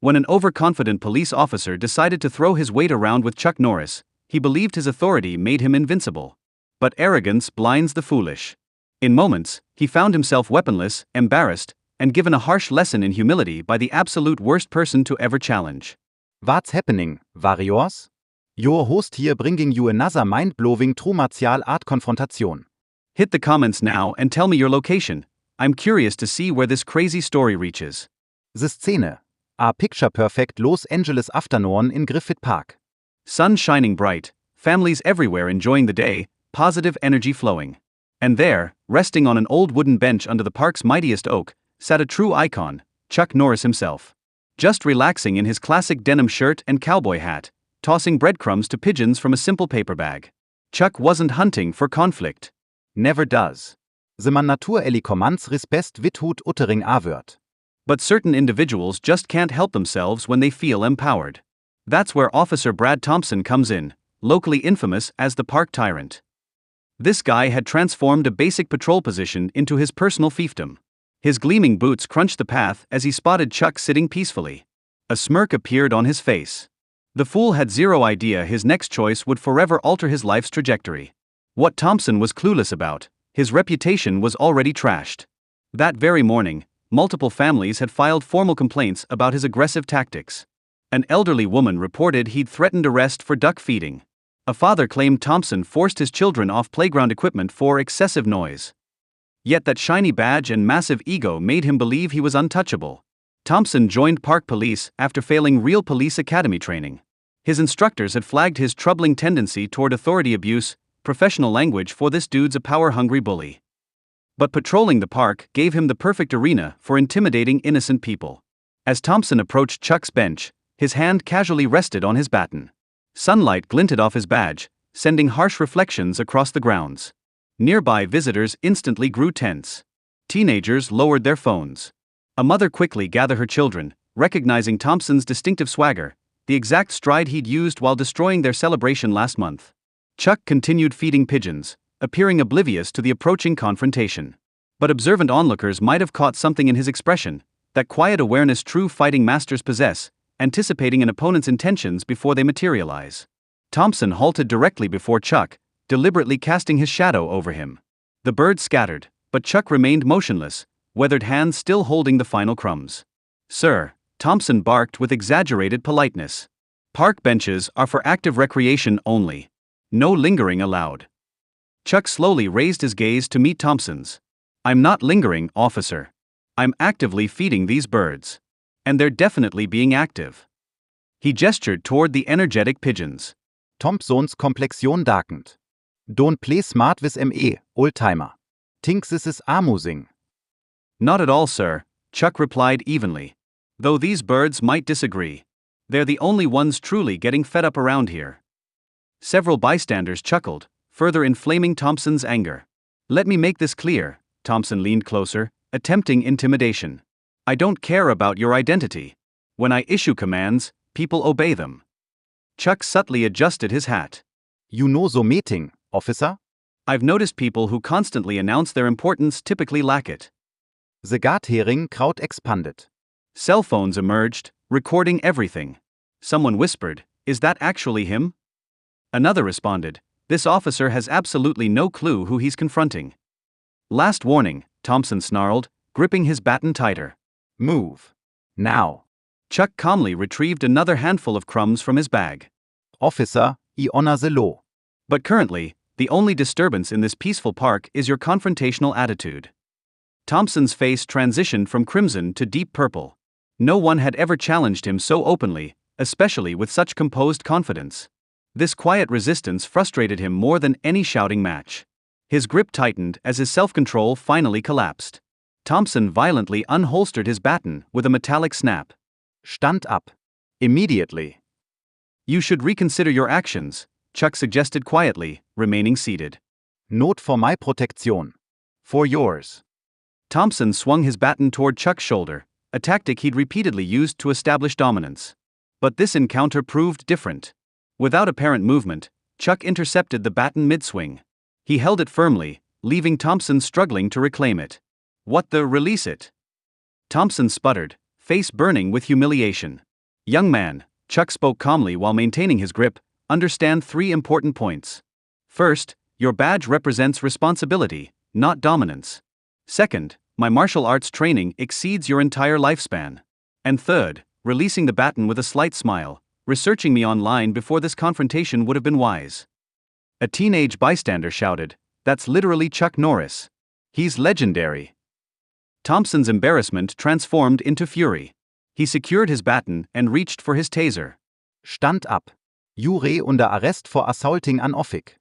When an overconfident police officer decided to throw his weight around with Chuck Norris, he believed his authority made him invincible. But arrogance blinds the foolish. In moments, he found himself weaponless, embarrassed, and given a harsh lesson in humility by the absolute worst person to ever challenge. What's happening, warriors? Your host here bringing you another mind-blowing true martial art confrontation. Hit the comments now and tell me your location. I'm curious to see where this crazy story reaches. The Szene. A picture-perfect Los Angeles afternoon in Griffith Park. Sun shining bright, families everywhere enjoying the day, positive energy flowing. And there, resting on an old wooden bench under the park's mightiest oak, sat a true icon, Chuck Norris himself. Just relaxing in his classic denim shirt and cowboy hat, tossing breadcrumbs to pigeons from a simple paper bag. Chuck wasn't hunting for conflict. Never does. The man naturally commands respect without uttering a word. But certain individuals just can't help themselves when they feel empowered. That's where Officer Brad Thompson comes in, locally infamous as the park tyrant. This guy had transformed a basic patrol position into his personal fiefdom. His gleaming boots crunched the path as he spotted Chuck sitting peacefully. A smirk appeared on his face. The fool had zero idea his next choice would forever alter his life's trajectory. What Thompson was clueless about, his reputation was already trashed. That very morning, multiple families had filed formal complaints about his aggressive tactics. An elderly woman reported he'd threatened arrest for duck feeding. A father claimed Thompson forced his children off playground equipment for excessive noise. Yet that shiny badge and massive ego made him believe he was untouchable. Thompson joined Park Police after failing real police academy training. His instructors had flagged his troubling tendency toward authority abuse, professional language for this dude's a power-hungry bully. But patrolling the park gave him the perfect arena for intimidating innocent people. As Thompson approached Chuck's bench, his hand casually rested on his baton. Sunlight glinted off his badge, sending harsh reflections across the grounds. Nearby visitors instantly grew tense. Teenagers lowered their phones. A mother quickly gathered her children, recognizing Thompson's distinctive swagger, the exact stride he'd used while destroying their celebration last month. Chuck continued feeding pigeons, appearing oblivious to the approaching confrontation. But observant onlookers might have caught something in his expression, that quiet awareness true fighting masters possess, anticipating an opponent's intentions before they materialize. Thompson halted directly before Chuck, deliberately casting his shadow over him. The birds scattered, but Chuck remained motionless, weathered hands still holding the final crumbs. "Sir," Thompson barked with exaggerated politeness. "Park benches are for active recreation only. No lingering allowed." Chuck slowly raised his gaze to meet Thompson's. "I'm not lingering, officer. I'm actively feeding these birds. And they're definitely being active." He gestured toward the energetic pigeons. Thompsons Komplexion darkened. "Don't play smart with me, old-timer. Think this is amusing." "Not at all, sir," Chuck replied evenly. "Though these birds might disagree. They're the only ones truly getting fed up around here." Several bystanders chuckled, further inflaming Thompson's anger. "Let me make this clear," Thompson leaned closer, attempting intimidation. "I don't care about your identity. When I issue commands, people obey them." Chuck subtly adjusted his hat. "You know the meeting, officer?" "I've noticed people who constantly announce their importance typically lack it." The guard hearing crowd expanded. Cell phones emerged, recording everything. Someone whispered, "Is that actually him?" Another responded, "This officer has absolutely no clue who he's confronting." "Last warning," Thompson snarled, gripping his baton tighter. "Move. Now." Chuck calmly retrieved another handful of crumbs from his bag. "Officer, I honor the law. But currently, the only disturbance in this peaceful park is your confrontational attitude." Thompson's face transitioned from crimson to deep purple. No one had ever challenged him so openly, especially with such composed confidence. This quiet resistance frustrated him more than any shouting match. His grip tightened as his self-control finally collapsed. Thompson violently unholstered his baton with a metallic snap. Stand up. Immediately. "You should reconsider your actions," Chuck suggested quietly, remaining seated. "Not for my protection. For yours." Thompson swung his baton toward Chuck's shoulder, a tactic he'd repeatedly used to establish dominance. But this encounter proved different. Without apparent movement, Chuck intercepted the baton mid-swing. He held it firmly, leaving Thompson struggling to reclaim it. "What the release it?" Thompson sputtered, face burning with humiliation. Young man, Chuck spoke calmly while maintaining his grip, understand 3 important points. First, your badge represents responsibility, not dominance. Second, my martial arts training exceeds your entire lifespan. And third, releasing the baton with a slight smile, researching me online before this confrontation would have been wise. A teenage bystander shouted, "That's literally Chuck Norris. He's legendary." Thompson's embarrassment transformed into fury. He secured his baton and reached for his taser. Stand ab. Jure unter Arrest for assaulting an Officer.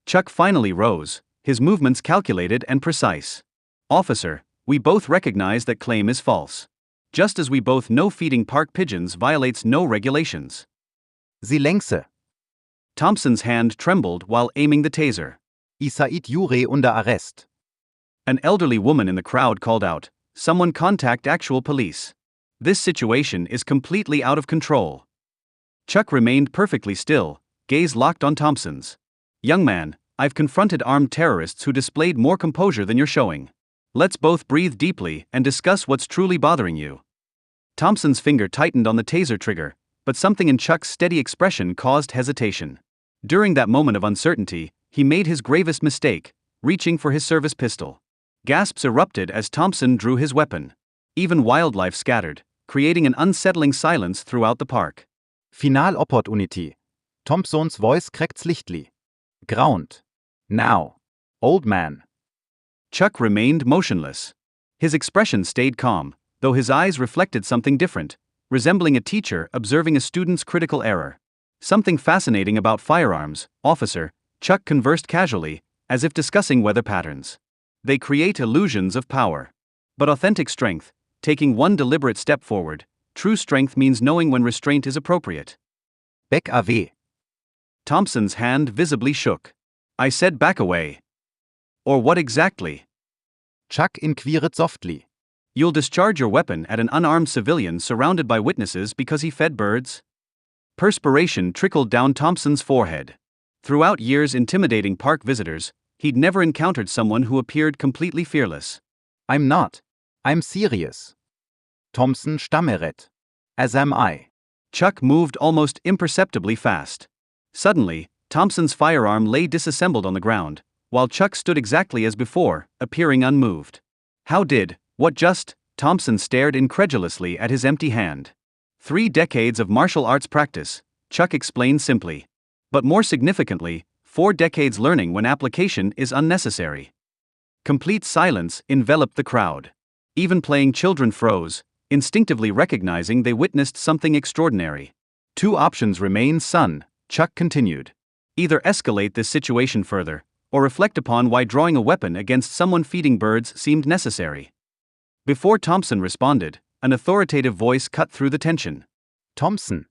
Chuck finally rose, his movements calculated and precise. "Officer, we both recognize that claim is false. Just as we both know feeding park pigeons violates no regulations." Silence. Thompson's hand trembled while aiming the taser. Isait jure unter Arrest. An elderly woman in the crowd called out, "Someone contact actual police. This situation is completely out of control." Chuck remained perfectly still, gaze locked on Thompson's. "Young man, I've confronted armed terrorists who displayed more composure than you're showing. Let's both breathe deeply and discuss what's truly bothering you." Thompson's finger tightened on the taser trigger, but something in Chuck's steady expression caused hesitation. During that moment of uncertainty, he made his gravest mistake, reaching for his service pistol. Gasps erupted as Thompson drew his weapon. Even wildlife scattered, creating an unsettling silence throughout the park. Final opportunity. Thompson's voice cracked slightly. Ground. Now. Old man. Chuck remained motionless. His expression stayed calm, though his eyes reflected something different, resembling a teacher observing a student's critical error. "Something fascinating about firearms, officer," Chuck conversed casually, as if discussing weather patterns. "They create illusions of power. But authentic strength, taking one deliberate step forward, true strength means knowing when restraint is appropriate." Back away. Thompson's hand visibly shook. "I said back away." "Or what exactly?" Chuck inquired softly. "You'll discharge your weapon at an unarmed civilian surrounded by witnesses because he fed birds?" Perspiration trickled down Thompson's forehead. Throughout years intimidating park visitors, he'd never encountered someone who appeared completely fearless. I'm not. I'm serious. Thompson stammeret. As am I. Chuck moved almost imperceptibly fast. Suddenly, Thompson's firearm lay disassembled on the ground, while Chuck stood exactly as before, appearing unmoved. What just? Thompson stared incredulously at his empty hand. 3 decades of martial arts practice, Chuck explained simply. But more significantly, 4 decades learning when application is unnecessary. Complete silence enveloped the crowd. Even playing children froze, instinctively recognizing they witnessed something extraordinary. 2 options remain, son, Chuck continued. Either escalate this situation further, or reflect upon why drawing a weapon against someone feeding birds seemed necessary. Before Thompson responded, an authoritative voice cut through the tension. Thompson.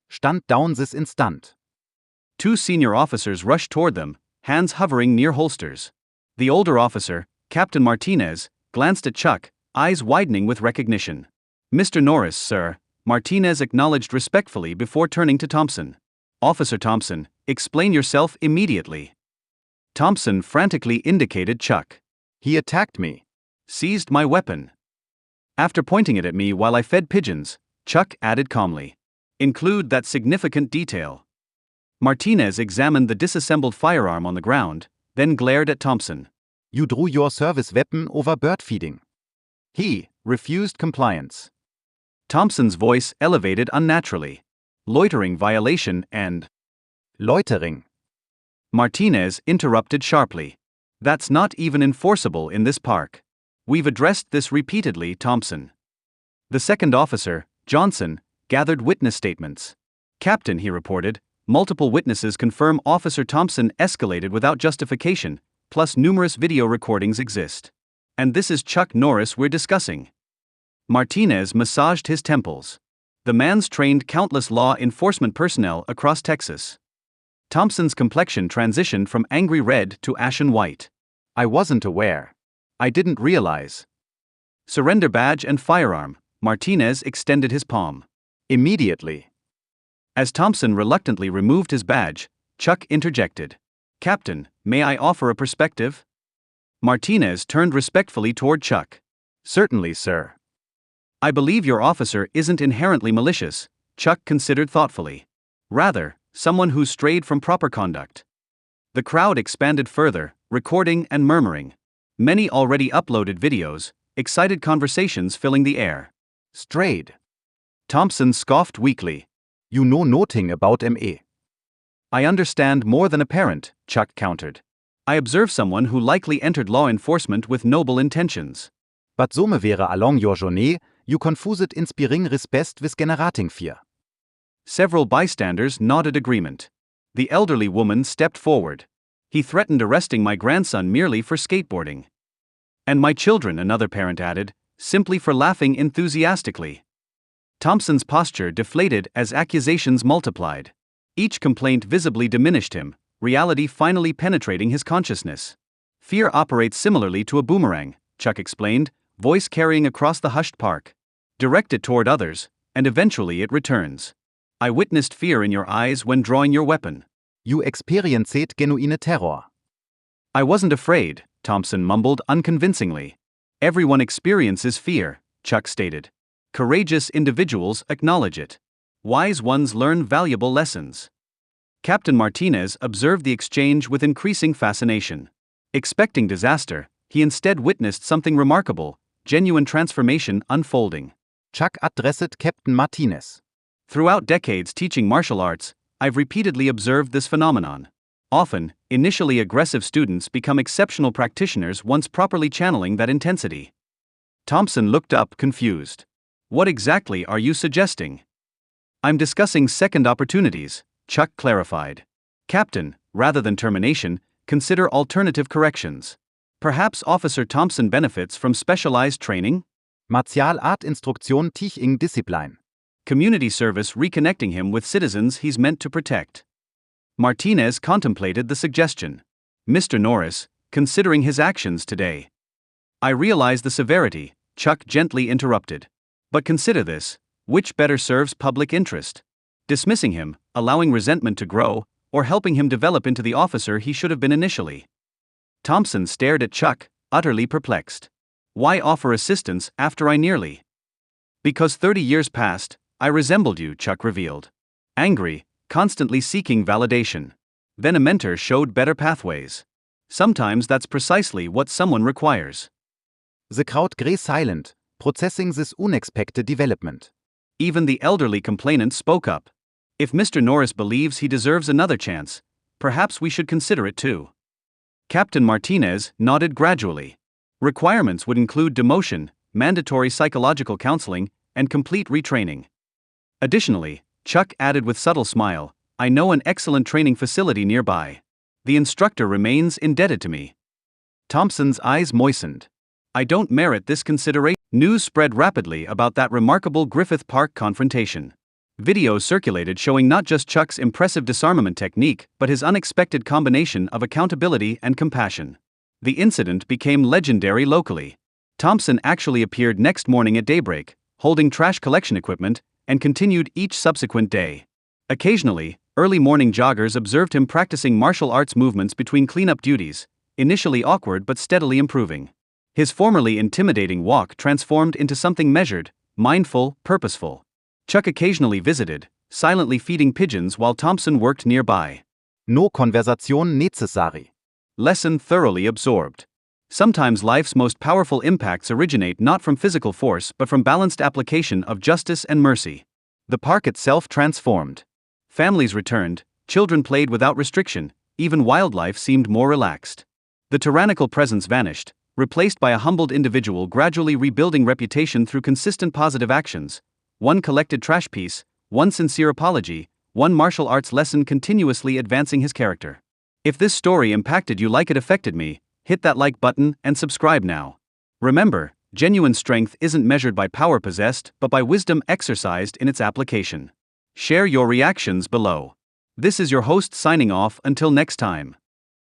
Stand down this instant. 2 senior officers rushed toward them, hands hovering near holsters. The older officer, Captain Martinez, glanced at Chuck, eyes widening with recognition. "Mr. Norris, sir," Martinez acknowledged respectfully before turning to Thompson. "Officer Thompson, explain yourself immediately." Thompson frantically indicated Chuck. He attacked me. "Seized my weapon." "After pointing it at me while I fed pigeons," Chuck added calmly. "Include that significant detail." Martinez examined the disassembled firearm on the ground, then glared at Thompson. You drew your service weapon over bird feeding. He refused compliance. Thompson's voice elevated unnaturally. "Loitering violation and..." Loitering. Martinez interrupted sharply. "That's not even enforceable in this park. We've addressed this repeatedly, Thompson." The second officer, Johnson, gathered witness statements. "Captain," he reported, "multiple witnesses confirm Officer Thompson escalated without justification, plus numerous video recordings exist. And this is Chuck Norris we're discussing." Martinez massaged his temples. The man's trained countless law enforcement personnel across Texas. Thompson's complexion transitioned from angry red to ashen white. I wasn't aware. I didn't realize. "Surrender badge and firearm," Martinez extended his palm. Immediately. As Thompson reluctantly removed his badge, Chuck interjected. "Captain, may I offer a perspective?" Martinez turned respectfully toward Chuck. Certainly, sir. "I believe your officer isn't inherently malicious," Chuck considered thoughtfully. Rather, someone who strayed from proper conduct. The crowd expanded further, recording and murmuring. Many already uploaded videos, excited conversations filling the air. Strayed. Thompson scoffed weakly. You know nothing about ME. I understand more than a parent, Chuck countered. I observe someone who likely entered law enforcement with noble intentions. But some wäre along your journée, you confuset inspiring respect with generating fear. Several bystanders nodded agreement. The elderly woman stepped forward. He threatened arresting my grandson merely for skateboarding. And my children, another parent added, simply for laughing enthusiastically. Thompson's posture deflated as accusations multiplied. Each complaint visibly diminished him, reality finally penetrating his consciousness. Fear operates similarly to a boomerang, Chuck explained, voice carrying across the hushed park. Direct it toward others, and eventually it returns. I witnessed fear in your eyes when drawing your weapon. You experienced genuine terror. I wasn't afraid, Thompson mumbled unconvincingly. Everyone experiences fear, Chuck stated. Courageous individuals acknowledge it. Wise ones learn valuable lessons. Captain Martinez observed the exchange with increasing fascination. Expecting disaster, he instead witnessed something remarkable, genuine transformation unfolding. Chuck addressed Captain Martinez. Throughout decades teaching martial arts, I've repeatedly observed this phenomenon. Often, initially aggressive students become exceptional practitioners once properly channeling that intensity. Thompson looked up confused. What exactly are you suggesting? I'm discussing second opportunities, Chuck clarified. Captain, rather than termination, consider alternative corrections. Perhaps Officer Thompson benefits from specialized training? Martial art instruction teaching discipline. Community service reconnecting him with citizens he's meant to protect. Martinez contemplated the suggestion. Mr. Norris, considering his actions today. I realize the severity, Chuck gently interrupted. But consider this, which better serves public interest? Dismissing him, allowing resentment to grow, or helping him develop into the officer he should have been initially? Thompson stared at Chuck, utterly perplexed. Why offer assistance after I nearly? Because 30 years passed, I resembled you, Chuck revealed. Angry, constantly seeking validation. Then a mentor showed better pathways. Sometimes that's precisely what someone requires. The crowd grew silent, processing this unexpected development. Even the elderly complainant spoke up. If Mr. Norris believes he deserves another chance, perhaps we should consider it too. Captain Martinez nodded gradually. Requirements would include demotion, mandatory psychological counseling, and complete retraining. Additionally, Chuck added with subtle smile, I know an excellent training facility nearby. The instructor remains indebted to me. Thompson's eyes moistened. I don't merit this consideration. News spread rapidly about that remarkable Griffith Park confrontation. Videos circulated showing not just Chuck's impressive disarmament technique, but his unexpected combination of accountability and compassion. The incident became legendary locally. Thompson actually appeared next morning at daybreak, holding trash collection equipment, and continued each subsequent day. Occasionally, early morning joggers observed him practicing martial arts movements between cleanup duties, initially awkward but steadily improving. His formerly intimidating walk transformed into something measured, mindful, purposeful. Chuck occasionally visited, silently feeding pigeons while Thompson worked nearby. No conversation necessary. Lesson thoroughly absorbed. Sometimes life's most powerful impacts originate not from physical force but from balanced application of justice and mercy. The park itself transformed. Families returned, children played without restriction, even wildlife seemed more relaxed. The tyrannical presence vanished, replaced by a humbled individual gradually rebuilding reputation through consistent positive actions. One collected trash piece, one sincere apology, one martial arts lesson continuously advancing his character. If this story impacted you like it affected me, hit that like button and subscribe now. Remember, genuine strength isn't measured by power possessed but by wisdom exercised in its application. Share your reactions below. This is your host signing off until next time.